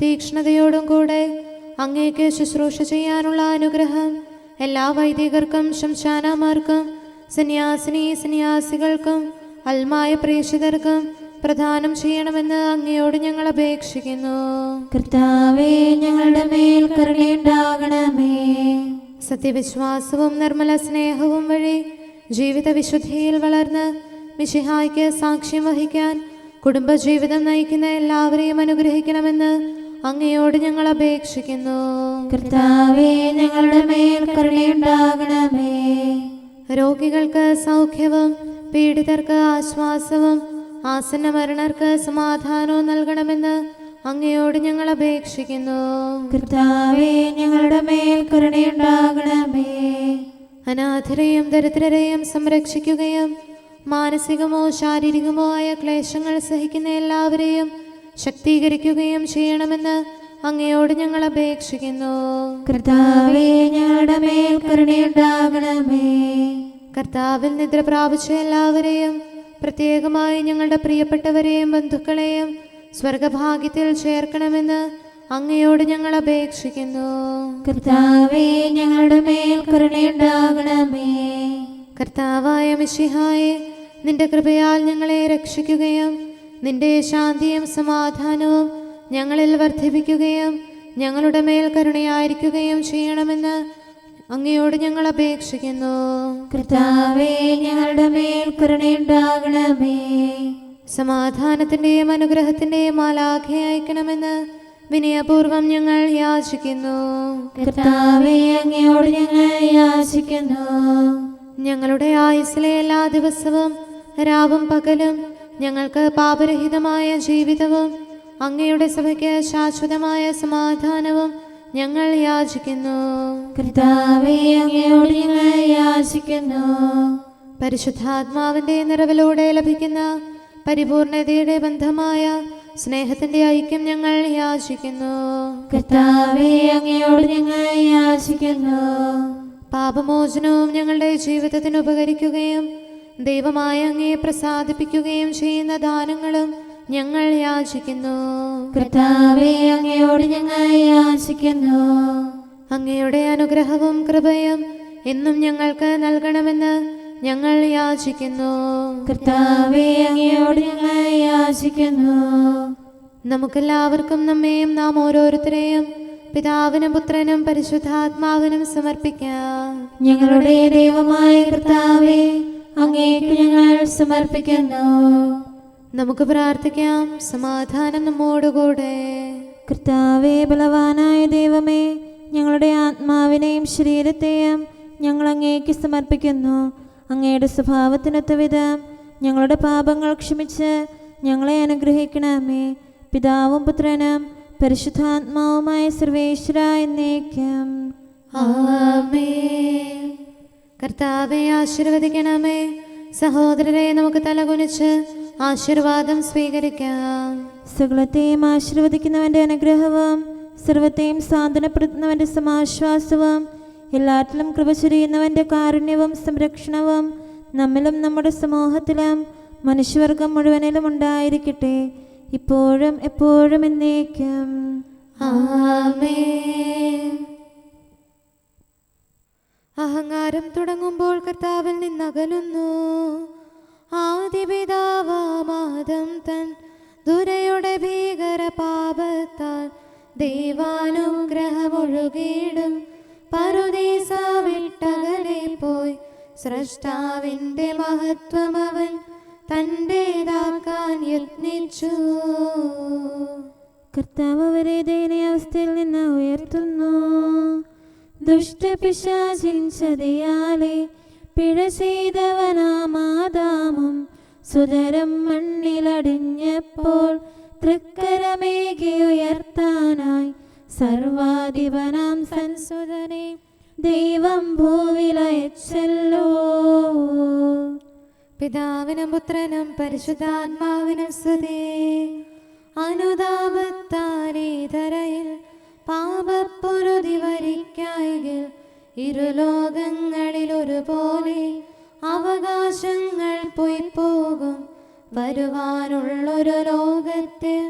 തീക്ഷ്ണതയോടും കൂടെ അങ്ങേക്ക് ശുശ്രൂഷ ചെയ്യാനുള്ള അനുഗ്രഹം എല്ലാ വൈദികർക്കും ശംശാനമാർക്കും സന്യാസിനികൾക്കും അൽമായ പ്രേക്ഷിതർക്കും പ്രദാനം ചെയ്യണമെന്ന് അങ്ങയോട് ഞങ്ങൾ അപേക്ഷിക്കുന്നു. കർത്താവേ ഞങ്ങളുടെ മേൽ കരുണയുണ്ടാകണമേ. സത്യവിശ്വാസവും നിർമ്മല സ്നേഹവും വഴി ജീവിത വിശുദ്ധിയിൽ വളർന്ന് മിശിഹായ്ക്ക് സാക്ഷ്യം വഹിക്കാൻ കുടുംബജീവിതം നയിക്കുന്ന എല്ലാവരെയും അനുഗ്രഹിക്കണമെന്ന് അങ്ങയോട് ഞങ്ങൾ അപേക്ഷിക്കുന്നു. കർത്താവേ ഞങ്ങളുടെ മേൽ കരുണയുണ്ടാകണമേ. രോഗികൾക്ക് സൗഖ്യവും പീഡിതർക്ക് ആശ്വാസവും ആസന്ന മരണർക്ക് സമാധാനവും നൽകണമെന്ന് അങ്ങയോട് ഞങ്ങൾ അപേക്ഷിക്കുന്നു. കർത്താവേ ഞങ്ങളുടെ മേൽ കരുണയുണ്ടാകണമേ. അനാഥരെയും ദരിദ്രരെയും സംരക്ഷിക്കുകയും മാനസികമോ ശാരീരികമോ ആയ ക്ലേശങ്ങൾ സഹിക്കുന്ന എല്ലാവരെയും ശക്തീകരിക്കുകയും ചെയ്യണമെന്ന് അങ്ങയോട് ഞങ്ങൾ അപേക്ഷിക്കുന്നു. കർത്താവേ ഞങ്ങളുടെ മേൽ കരുണയുണ്ടാകണമേ. കർത്താവിൽ നിദ്ര പ്രാപിച്ച എല്ലാവരെയും പ്രത്യേകമായി ഞങ്ങളുടെ പ്രിയപ്പെട്ടവരെയും ബന്ധുക്കളെയും സ്വർഗഭാഗ്യത്തിൽ ചേർക്കണമെന്ന് അങ്ങയോട് ഞങ്ങൾ അപേക്ഷിക്കുന്നു. കർത്താവേ ഞങ്ങളുടെ മേൽ കരുണയുണ്ടാകണമേ. കർത്താവായ മിശിഹായെ, നിന്റെ കൃപയാൽ ഞങ്ങളെ രക്ഷിക്കുകയും നിന്റെ ശാന്തിയും സമാധാനവും ഞങ്ങളിൽ വർദ്ധിപ്പിക്കുകയും ഞങ്ങളുടെ മേൽ കരുണയായിരിക്കുകയും ചെയ്യണമെന്ന് അങ്ങയോട് ഞങ്ങൾ അപേക്ഷിക്കുന്നു. കർത്താവേ ഞങ്ങളുടെ മേൽ കരുണയുണ്ടാകണമേ. സമാധാനത്തിന്റെയും അനുഗ്രഹത്തിന്റെയും മാലാഖ അയക്കണമെന്ന് വിനയപൂർവം ഞങ്ങൾ യാചിക്കുന്നു. കർത്താവേ അങ്ങയോട് ഞങ്ങൾ യാചിക്കുന്നു. ഞങ്ങളുടെ ആയുസ്സിലെ എല്ലാ ദിവസവും രാവും പകലും ഞങ്ങൾക്ക് പാപരഹിതമായ ജീവിതവും അങ്ങയുടെ സഭയ്ക്ക് ശാശ്വതമായ സമാധാനവും ഞങ്ങൾ യാചിക്കുന്നു. കർത്താവേ അങ്ങയോട് ഞങ്ങൾ യാചിക്കുന്നു. പരിശുദ്ധാത്മാവിന്റെ നിറവിലൂടെ ലഭിക്കുന്ന പരിപൂർണതയുടെ ബന്ധമായ സ്നേഹത്തിന്റെ ഐക്യം ഞങ്ങൾ യാചിക്കുന്നു. കർത്താവേ അങ്ങയോട് ഞങ്ങൾ യാചിക്കുന്നു. പാപമോചനവും ഞങ്ങളുടെ ജീവിതത്തിന് ഉപകരിക്കുകയും ദൈവമായ അങ്ങയെ പ്രസാദിപ്പിക്കുകയും ചെയ്യുന്ന ദാനങ്ങളും ഞങ്ങൾ യാചിക്കുന്നു. കർത്താവേ അങ്ങയോട് ഞങ്ങൾ യാചിക്കുന്നു. അങ്ങയുടെ അനുഗ്രഹവും കൃപയും എന്നും ഞങ്ങൾക്ക് നൽകണമെന്ന് ഞങ്ങൾ യാചിക്കുന്നു. കർത്താവേ അങ്ങയോട് ഞങ്ങൾ യാചിക്കുന്നു. നമുക്കെല്ലാവർക്കും നമ്മെയും നാം ഓരോരുത്തരെയും പിതാവിനും പുത്രനും പരിശുദ്ധാത്മാവിനും സമർപ്പിക്കാം. ഞങ്ങളുടെ ദൈവമായ കർത്താവേ, അങ്ങേക്ക് ഞങ്ങൾ സമർപ്പിക്കുന്നു. നമുക്ക് പ്രാർത്ഥിക്കാം. സമാധാനം നമ്മോടുകൂടെ. കർത്താവേ, ബലവാനായ ദൈവമേ, ഞങ്ങളുടെ ആത്മാവിനെയും ശരീരത്തെയും ഞങ്ങൾ അങ്ങേക്ക് സമർപ്പിക്കുന്നു. അങ്ങയുടെ സ്വഭാവത്തിനൊത്ത വിധം ഞങ്ങളുടെ പാപങ്ങൾ ക്ഷമിച്ച് ഞങ്ങളെ അനുഗ്രഹിക്കണമേ. പിതാവും പുത്രനും പരിശുദ്ധാത്മാവുമായ സർവേശ്വര എന്നേക്കും ആമേൻ. കർത്താവെ ആശീർവദിക്കണമേ. സഹോദരരെ, നമുക്ക് തലകുനിച്ച് ആശീർവാദം സ്വീകരിക്കാം. സകലത്തെയും ആശീർവദിക്കുന്നവന്റെ അനുഗ്രഹവും സർവത്തെയും സാന്ത്വനപ്പെടുത്തുന്നവന്റെ സമാശ്വാസവും എല്ലാറ്റിലും കൃപ ചൊരിയുന്നവന്റെ കാരുണ്യവും സംരക്ഷണവും നമ്മിലും നമ്മുടെ സമൂഹത്തിലും മനുഷ്യവർഗം മുഴുവനിലും ഉണ്ടായിരിക്കട്ടെ, ഇപ്പോഴും എപ്പോഴും എന്നേക്കും. ആമേൻ. അഹങ്കാരം തുടങ്ങുമ്പോൾ കർത്താവിൽ നിന്നകലുന്നു. ആദിപിതാവാമാദം തൻ ദുരയുടെ ഭീകര പാപത്താൽ ദൈവാനുഗ്രഹമൊഴുകിയിടും പറുദീസ വിട്ടകലെ പോയി സ്രഷ്ടാവിൻ്റെ മഹത്വം അവൻ തൻ്റേതാക്കാൻ യത്നിച്ചു. കർത്താവ് അവരെ ദയനീയാവസ്ഥയിൽ നിന്ന് ഉയർത്തുന്നു. ദുഷ്ടപിശാചിൻ ചതിയാലെ പിഴ ചെയ്തവനാമാദാമും സുതരം മണ്ണിലടിഞ്ഞപ്പോൾ തൃക്കരമേകി ഉയർത്താനായി സർവാധിപനാം സംസുതനെ ദൈവം ഭൂവിലയച്ചല്ലോ. പിതാവിനും പുത്രനും പരിശുദ്ധാത്മാവിനും സ്തുതി. അനുതാപത്താലേ ധരയിൽ പാപപ്പൊരുതി വരിക്കായെങ്കിൽ ഇരുലോകങ്ങളിൽ ഒരുപോലെ അവകാശങ്ങൾ പോയി പോകും. വരുവാനുള്ളൊരു ലോകത്തിൽ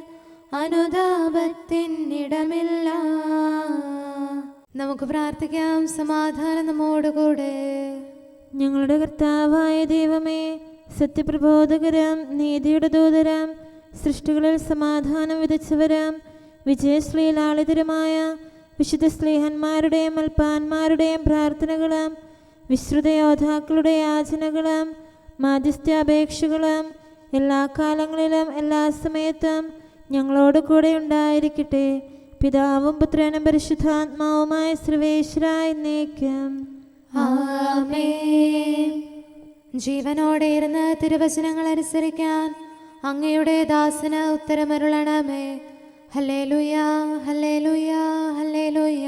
അനുതാപത്തിനിടമില്ല. നമുക്ക് പ്രാർത്ഥിക്കാം. സമാധാനം നമ്മോടുകൂടെ. ഞങ്ങളുടെ കർത്താവായ ദൈവമേ, സത്യപ്രബോധകരം നീതിയുടെ ദൂതരം സൃഷ്ടികളിൽ സമാധാനം വിതച്ചവരം വിജയശ്രീലാളിതരുമായ വിശുദ്ധ സ്ലീഹന്മാരുടെയും അൽപ്പാന്മാരുടെയും പ്രാർത്ഥനകളും വിശ്രുത യോദ്ധാക്കളുടെ യാചനകളും മാധ്യസ്ഥാപേക്ഷകളും എല്ലാ കാലങ്ങളിലും എല്ലാ സമയത്തും ഞങ്ങളോട് കൂടെ ഉണ്ടായിരിക്കട്ടെ, പിതാവും പുത്രനും പരിശുദ്ധാത്മാവുമായ സർവേശ്വരായ എന്നേക്കും. ആമേൻ. ജീവനോടെ ഇരുന്ന് തിരുവചനങ്ങൾ അനുസരിക്കാൻ അങ്ങയുടെ ദാസന് ഉത്തരമരുളണമേ. ഹല്ലേലൂയ, ഹല്ലേലൂയ, ഹല്ലേലൂയ.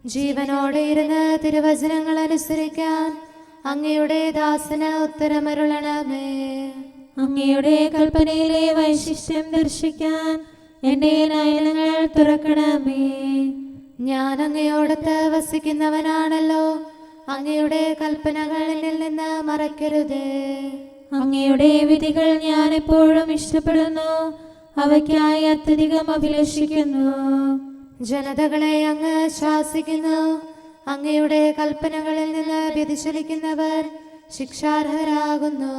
ജീവനോടെ ഇരുന്ന് തിരുവചനങ്ങൾ അനുസരിക്കാൻ അങ്ങയുടെ ദാസന് ഉത്തരമരുളണമേ. അങ്ങയുടെ കൽപ്പനയിലെ വൈശിഷ്ട്യം ദർശിക്കാൻ എൻ്റെ നയനങ്ങൾ തുറക്കണമേ. ഞാൻ അങ്ങയോടത്ത് വസിക്കുന്നവനാണല്ലോ, അങ്ങയുടെ കൽപ്പനകളിൽ നിന്ന് മറക്കരുതേ. അങ്ങയുടെ വിധികൾ ഞാൻ എപ്പോഴും ഇഷ്ടപ്പെടുന്നു, അവയ്ക്കായി അത്യധികം അഭിലഷിക്കുന്നു. ജനതകളെ അങ്ങ് ശാസിക്കുന്നു, അങ്ങയുടെ കൽപ്പനകളിൽ നിന്ന് വ്യതിചലിക്കുന്നവർ ശിക്ഷാർഹരാകുന്നു.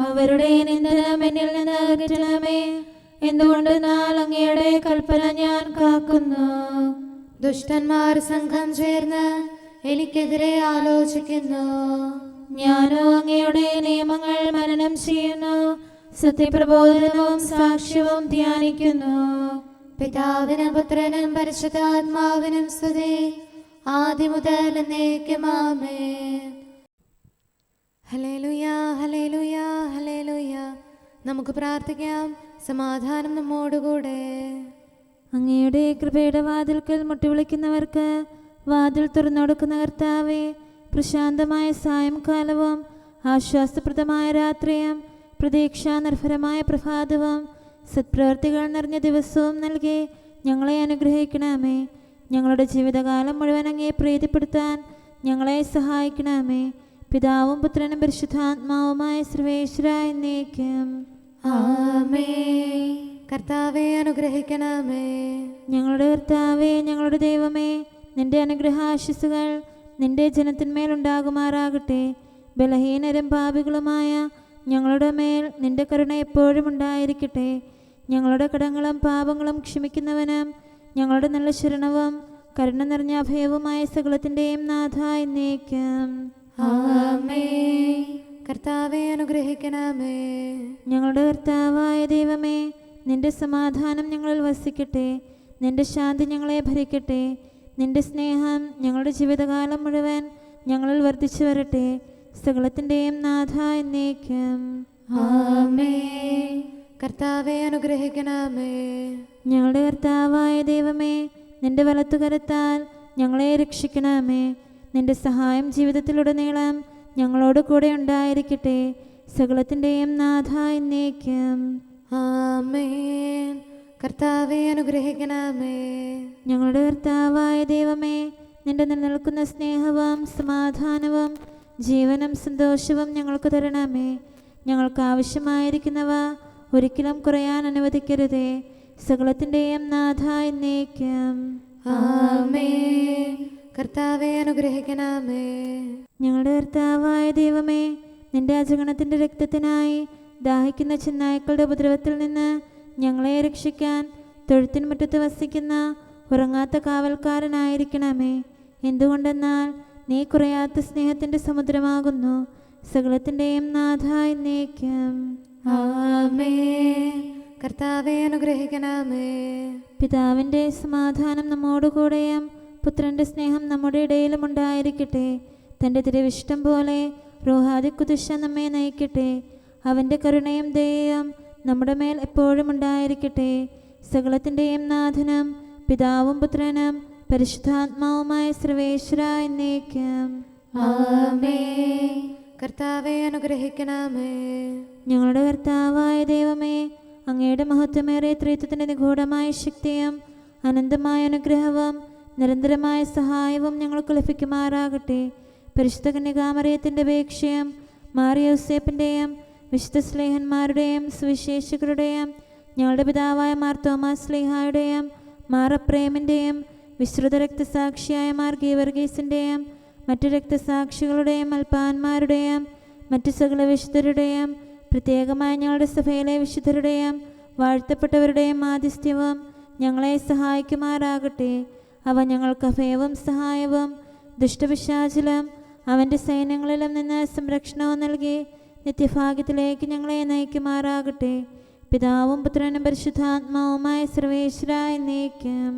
അവരുടെ നിന്ദനം എന്നിൽ നിന്ന് അകറ്റണമേ, എന്തുകൊണ്ടെന്നാൽ അങ്ങയുടെ കൽപ്പന ഞാൻ കാക്കുന്നു. ദുഷ്ടന്മാർ സംഘം ചേർന്ന് എനിക്കെതിരെ ആലോചിക്കുന്നു. ഞാനോ അങ്ങയുടെ നിയമങ്ങൾ മനനം ചെയ്യുന്നു, സത്യപ്രബോധനവും സാക്ഷ്യവും ധ്യാനിക്കുന്നു. പിതാവിനും പുത്രനും പരിശുദ്ധാത്മാവിനും സ്തുതി, ആദ്യം മുതൽ എന്നേക്കും ആമേൻ. ഹല്ലേലൂയ, ഹല്ലേലൂയ, ഹല്ലേലൂയ. നമുക്ക് പ്രാർത്ഥിക്കാം. സമാധാനം നമ്മോടുകൂടെ. അങ്ങയുടെ കൃപയുടെ വാതിൽക്കൽ മുട്ടിവിളിക്കുന്നവർക്ക് വാതിൽ തുറന്നുകൊടുക്കുന്ന കർത്താവേ, പ്രശാന്തമായ സായംകാലവും ആശ്വാസപ്രദമായ രാത്രിയും പ്രതീക്ഷാനിർഭരമായ പ്രഭാതവും സത്പ്രവർത്തികൾ നിറഞ്ഞ ദിവസവും നൽകി ഞങ്ങളെ അനുഗ്രഹിക്കണമേ. ഞങ്ങളുടെ ജീവിതകാലം മുഴുവൻ അങ്ങയെ പ്രീതിപ്പെടുത്താൻ ഞങ്ങളെ സഹായിക്കണമേ. പിതാവും പുത്രനും പരിശുദ്ധാത്മാവുമായ സർവേശ്വരായ എന്നേക്കും. ആമേൻ. കർത്താവെ അനുഗ്രഹിക്കണമേ. ഞങ്ങളുടെ കർത്താവേ, ഞങ്ങളുടെ ദൈവമേ, നിന്റെ അനുഗ്രഹാശിസുകൾ നിന്റെ ജനത്തിന്മേലുണ്ടാകുമാറാകട്ടെ. ബലഹീനരും പാപികളുമായ ഞങ്ങളുടെ മേൽ നിന്റെ കരുണ എപ്പോഴും ഉണ്ടായിരിക്കട്ടെ. ഞങ്ങളുടെ കടങ്ങളും പാപങ്ങളും ക്ഷമിക്കുന്നവനും ഞങ്ങളുടെ നല്ല ശരണവും കരുണ നിറഞ്ഞ അഭയവുമായ സകലത്തിൻ്റെയും നാഥ എന്നേക്കും. ആമേൻ. കർത്താവെ അനുഗ്രഹിക്കണമേ. ഞങ്ങളുടെ കർത്താവായ ദൈവമേ, നിന്റെ സമാധാനം ഞങ്ങളിൽ വസിക്കട്ടെ. നിന്റെ ശാന്തി ഞങ്ങളെ ഭരിക്കട്ടെ. നിന്റെ സ്നേഹം ഞങ്ങളുടെ ജീവിതകാലം മുഴുവൻ ഞങ്ങളിൽ വർദ്ധിച്ചു വരട്ടെ. സകലത്തിൻ്റെയും നാഥ എന്നേക്കും. ആമേൻ. കർത്താവെ അനുഗ്രഹിക്കണമേ. ഞങ്ങളുടെ കർത്താവായ ദൈവമേ, നിന്റെ വലത്തുകരത്താൽ ഞങ്ങളെ രക്ഷിക്കണമേ. നിന്റെ സഹായം ജീവിതത്തിലുടനീളം ഞങ്ങളോട് കൂടെ ഉണ്ടായിരിക്കട്ടെ. സകലത്തിൻ്റെയും നാഥ എന്നേക്കും. ആമേൻ. കർത്താവെ അനുഗ്രഹിക്കണമേ. ഞങ്ങളുടെ കർത്താവായ ദൈവമേ, നിന്റെ നിലനിൽക്കുന്ന സ്നേഹവും സമാധാനവും ജീവനും സന്തോഷവും ഞങ്ങൾക്ക് തരണമേ. ഞങ്ങൾക്ക് ആവശ്യമായിരിക്കുന്നവ ഒരിക്കലും കുറയാൻ അനുവദിക്കരുതേ. സകലത്തിൻ്റെയും നാഥ എന്നേക്കും. ആമേൻ. കർത്താവെ അനുഗ്രഹിക്കണമേ. ഞങ്ങളുടെ കർത്താവായ ദൈവമേ, നിന്റെ അജഗണത്തിൻ്റെ രക്തത്തിനായി ദാഹിക്കുന്ന ചെന്നായ്ക്കളുടെ ഉപദ്രവത്തിൽ നിന്ന് ഞങ്ങളെ രക്ഷിക്കാൻ തൊഴുത്തിൻ മുറ്റത്ത് വസിക്കുന്ന ഉറങ്ങാത്ത കാവൽക്കാരനായിരിക്കണമേ. എന്തുകൊണ്ടെന്നാൽ നീ കുറയാത്ത സ്നേഹത്തിൻ്റെ സമുദ്രമാകുന്നു. സകലത്തിൻ്റെയും നാഥ എന്നേക്കും. ആമേൻ. കർത്താവെ അനുഗ്രഹിക്കണമേ. പിതാവിൻ്റെ സമാധാനം നമ്മോടുകൂടെയും പുത്രൻ്റെ സ്നേഹം നമ്മുടെ ഇടയിലും ഉണ്ടായിരിക്കട്ടെ. തൻ്റെ തിരുവിഷ്ടം പോലെ റൂഹാദിക്കുദിശ നമ്മെ നയിക്കട്ടെ. അവൻ്റെ കരുണയും ദയയും നമ്മുടെ മേൽ എപ്പോഴും ഉണ്ടായിരിക്കട്ടെ. സകലത്തിൻ്റെയും നാഥനും പിതാവും പുത്രനും പരിശുദ്ധാത്മാവുമായ സർവേശ്വര എന്നേക്കും. ആമേൻ. കർത്താവെ അനുഗ്രഹിക്കണമേ. ഞങ്ങളുടെ കർത്താവായ ദൈവമേ, അങ്ങയുടെ മഹത്വമേറിയ ത്രിത്വത്തിൻ്റെ നിഗൂഢമായ ശക്തിയും അനന്തമായ അനുഗ്രഹവും നിരന്തരമായ സഹായവും ഞങ്ങൾക്ക് ലഭിക്കുമാറാകട്ടെ. പരിശുദ്ധ കന്യകാമറിയത്തിൻ്റെ അപേക്ഷയും മാറിയോസേപ്പിൻ്റെയും വിശുദ്ധ സ്ലേഹന്മാരുടെയും സുവിശേഷകരുടെയും ഞങ്ങളുടെ പിതാവായ മാർ തോമാസ് സ്ലീഹായുടെയും മാർ അപ്രേമിൻ്റെയും വിശ്രുത രക്തസാക്ഷിയായ മാർ ഗീവർഗീസിൻ്റെയും മറ്റു രക്തസാക്ഷികളുടെയും അൽപ്പാന്മാരുടെയും മറ്റു സകല വിശുദ്ധരുടെയും പ്രത്യേകമായി ഞങ്ങളുടെ സഭയിലെ വിശുദ്ധരുടെയും വാഴ്ത്തപ്പെട്ടവരുടെയും മാധ്യസ്ഥ്യവും ഞങ്ങളെ സഹായിക്കുമാറാകട്ടെ. അവ ഞങ്ങൾക്ക് അഭയവും സഹായവും ദുഷ്ടപിശാചിലും അവൻ്റെ സൈന്യങ്ങളിലും നിന്ന് സംരക്ഷണവും നൽകി നിത്യഭാഗ്യത്തിലേക്ക് ഞങ്ങളെ നയിക്കുമാറാകട്ടെ. പിതാവും പുത്രനും പരിശുദ്ധാത്മാവുമായ സർവേശ്വര എന്നേക്കും.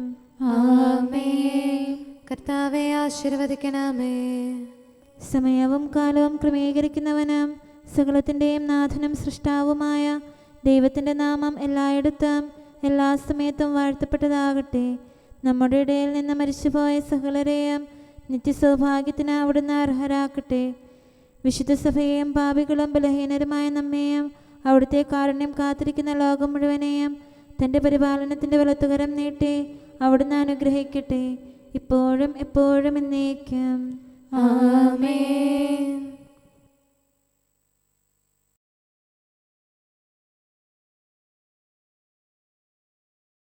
ആമേൻ. കർത്താവെ ആശീർവദിക്കണമേ. സമയവും കാലവും ക്രമീകരിക്കുന്നവനും സകലത്തിൻ്റെയും നാഥനും സൃഷ്ടാവുമായ ദൈവത്തിൻ്റെ നാമം എല്ലായിടത്തും എല്ലാ സമയത്തും വാഴ്ത്തപ്പെട്ടതാകട്ടെ. നമ്മുടെ ഇടയിൽ നിന്ന് മരിച്ചുപോയ സകലരെയും നിത്യസൗഭാഗ്യത്തിന് അവിടുന്ന് അർഹരാക്കട്ടെ. വിശുദ്ധ സഭയെയും പാപികളും ബലഹീനരുമായ നമ്മെയും അവിടുത്തെ കാരുണ്യം കാത്തിരിക്കുന്ന ലോകം മുഴുവനെയും തൻ്റെ പരിപാലനത്തിൻ്റെ വലത്തുകരം നീട്ടി അവിടുന്ന് അനുഗ്രഹിക്കട്ടെ, ഇപ്പോഴും എപ്പോഴും എന്നേക്കും. ആമേൻ.